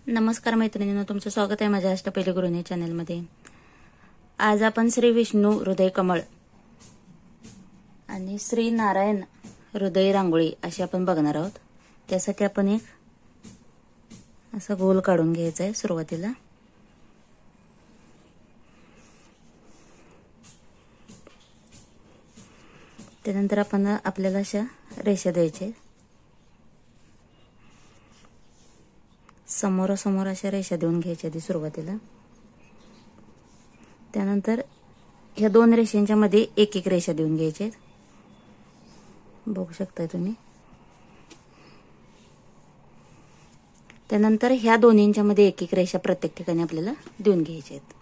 नमस्कार मैत्रिणींनो, तुमचं स्वागत आहे माझ्या अष्टपैलू गृहिणी चॅनलमध्ये। आज आपण श्री विष्णू हृदय कमळ आणि श्री नारायण हृदय रांगोळी अशी आपण बघणार आहोत। त्यासाठी आपण एक असा गोल काढून घ्यायचा आहे सुरुवातीला। त्यानंतर आपण आपल्याला अशा रेषा द्यायच्या, समोरासमोर अशा रेषा देऊन घ्यायच्या आधी सुरुवातीला। त्यानंतर ह्या दोन रेषांच्या मध्ये एक एक रेषा देऊन घ्यायची, बघू शकताय तुम्ही। त्यानंतर ह्या दोन्हींच्या मध्ये एक एक रेषा प्रत्येक ठिकाणी आपल्याला देऊन घ्यायच्या आहेत।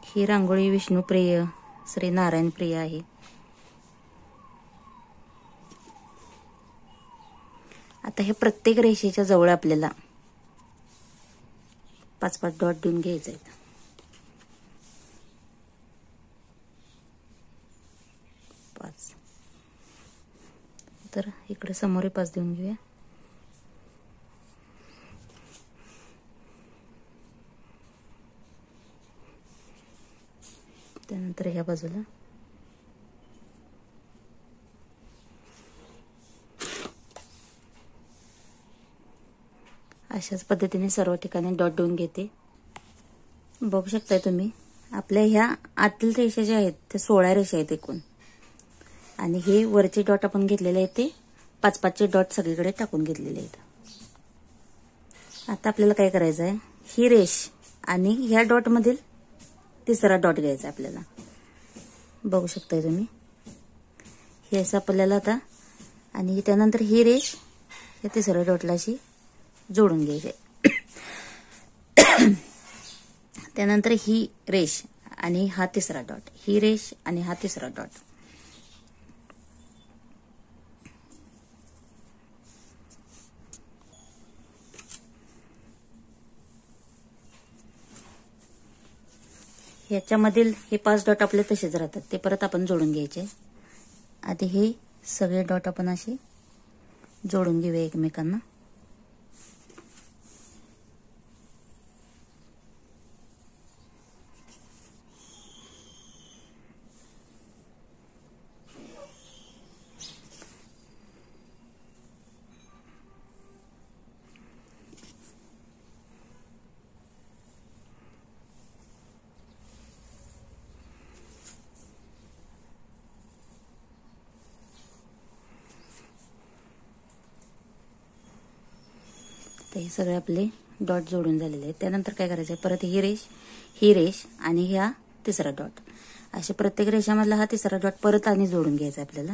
ही रांगोळी विष्णुप्रिय श्री नारायण प्रिय आहे। आता हे प्रत्येक रेषेच्या जवळ आपल्याला 5-5 डॉट देऊन घ्यायचे आहेत। 5 तर इकडे समोर 5 देऊन घेऊया। त्यानंतर ह्या बाजूला अशाच पद्धतीने सर्व ठिकाणी डॉट देऊन घेते। बघू शकताय तुम्ही, आपल्या ह्या आतील रेषा ज्या आहेत ते 16 रेषा आहेत एकूण, आणि हे वरचे डॉट आपण घेतलेले आहेत ते 5-5 चे डॉट सगळीकडे टाकून घेतलेले आहेत। आता आपल्याला काय करायचं आहे, ही रेष आणि ह्या डॉट मधील तिसरा डॉट घ्यायचा आपल्याला। बघू शकताय तुम्ही, हे असं आपल्याला आता, आणि त्यानंतर ही रेष या तिसऱ्या डॉटला अशी जोडून घ्यायची। त्यानंतर ही रेष आणि हा तिसरा डॉट, ही रेष आणि हा तिसरा डॉट। याच्यामधील हे 5 डॉट आपले तसेच राहतात, ते परत आपण जोडून घ्यायचे। आधी हे सगळे डॉट आपण असे जोडून घेऊया एकमेकांना। हे सगळे आपले डॉट जोडून झालेले आहेत। त्यानंतर काय करायचं, परत ही रेष आणि ह्या तिसरा डॉट, अशा प्रत्येक रेषामधला हा तिसरा डॉट परत आणि जोडून घ्यायचा आपल्याला।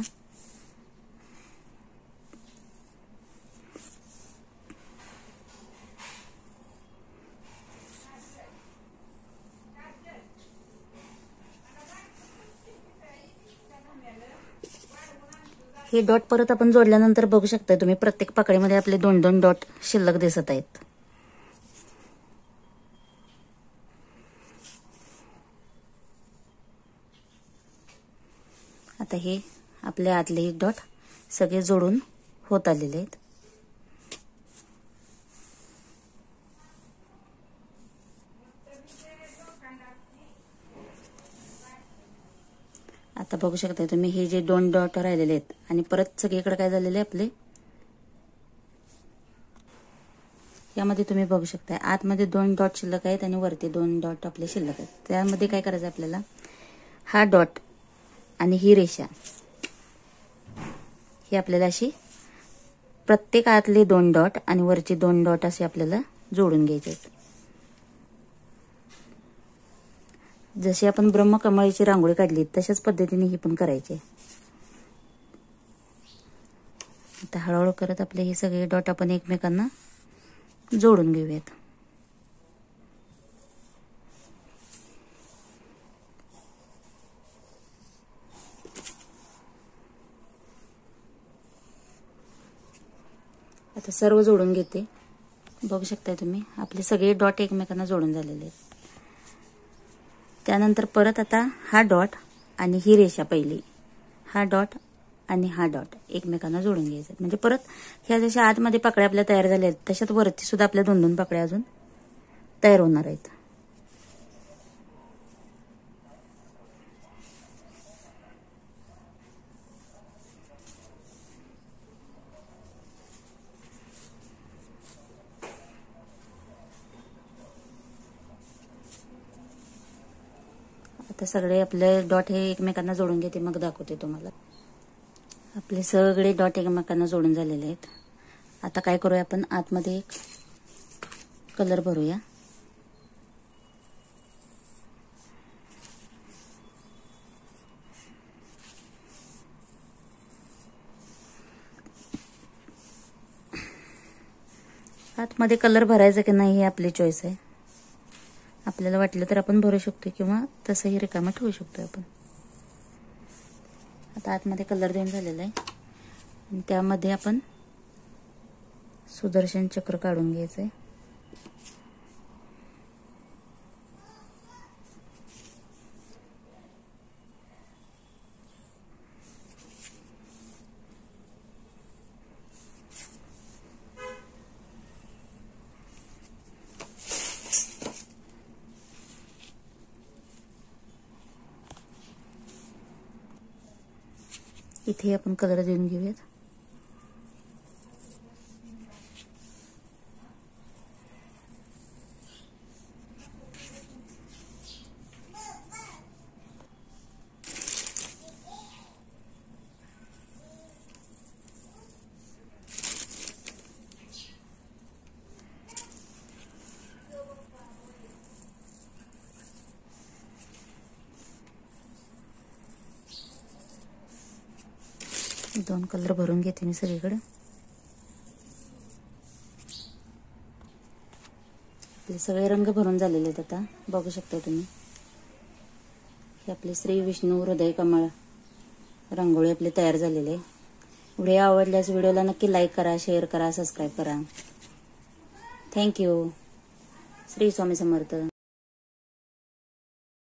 हे डॉट परत आपण जोडल्यानंतर बघू शकता तुम्ही, प्रत्येक पाकळीमध्ये आपले 2-2 डॉट शिल्लक दिसत आहेत। आता हे आपले आतले डॉट सगळे जोडून होत आलेले आहेत। आता बघू शकता तुम्ही, हे जे 2 डॉट राहिलेले आहेत आणि परत सगळीकडे काय झालेले आपले, यामध्ये तुम्ही बघू शकता आतमध्ये 2 डॉट शिल्लक आहेत आणि वरती 2 डॉट आपले शिल्लक आहेत। त्यामध्ये काय करायचं आपल्याला, हा डॉट आणि ही रेषा ही आपल्याला अशी प्रत्येक आतले 2 डॉट आणि वरचे 2 डॉट असे आपल्याला जोडून घ्यायचे आहेत। जशी आपण ब्रह्मकमळाची रांगोळी काढली तशाच पद्धतीने ही पण करायची। आता हळूहळू करत आपले हे सगळे डॉट आपण एकमेकांना जोडून घेऊयात। आता सर्व जोडून घेते। बघू शकताय तुम्ही, आपले सगळे डॉट एकमेकांना जोडून झालेले आहेत। त्यानंतर परत आता हा डॉट आणि ही रेषा पहिली, हा डॉट आणि हा डॉट एकमेकांना जोडून घ्यायचं. म्हणजे परत ह्या जशा आतमध्ये पाकळ्या आपल्या तयार झाल्या आहेत तशाच वरती सुद्धा आपल्या 2-2 पाकळ्या अजून तयार होणार आहेत. आता सगळे आपले डॉट हे एकमेकांना जोडून घेते, मग दाखवते तुम्हाला. आपले सगळे डॉट एकमेकांना जोडून झालेले आहेत. आता काय करूया आपण, आतमध्ये एक कलर भरूया. आतमध्ये कलर भरायचा की नाही हे आपली चॉईस आहे. आपल्याला वाटलं तर आपण भरू शकतो किंवा तसंही रिकामं ठेवू शकतो आपण. आता आतमध्ये कलर देऊन झालेला आहे आणि त्यामध्ये आपण सुदर्शन चक्र काढून घ्यायचंय. इथे आपण कलर देऊन घेऊयात. दोन कलर भरून घेते मी सगळीकडे. आपले सगळे रंग भरून झालेले आहेत. आता बघू शकता तुम्ही, हे आपले श्री विष्णू हृदय कमळ रांगोळी आपले तयार झालेले. व्हिडिओ आवडल्यास व्हिडिओला नक्की लाईक करा, शेअर करा, सबस्क्राईब करा. थँक्यू. श्री स्वामी समर्थ.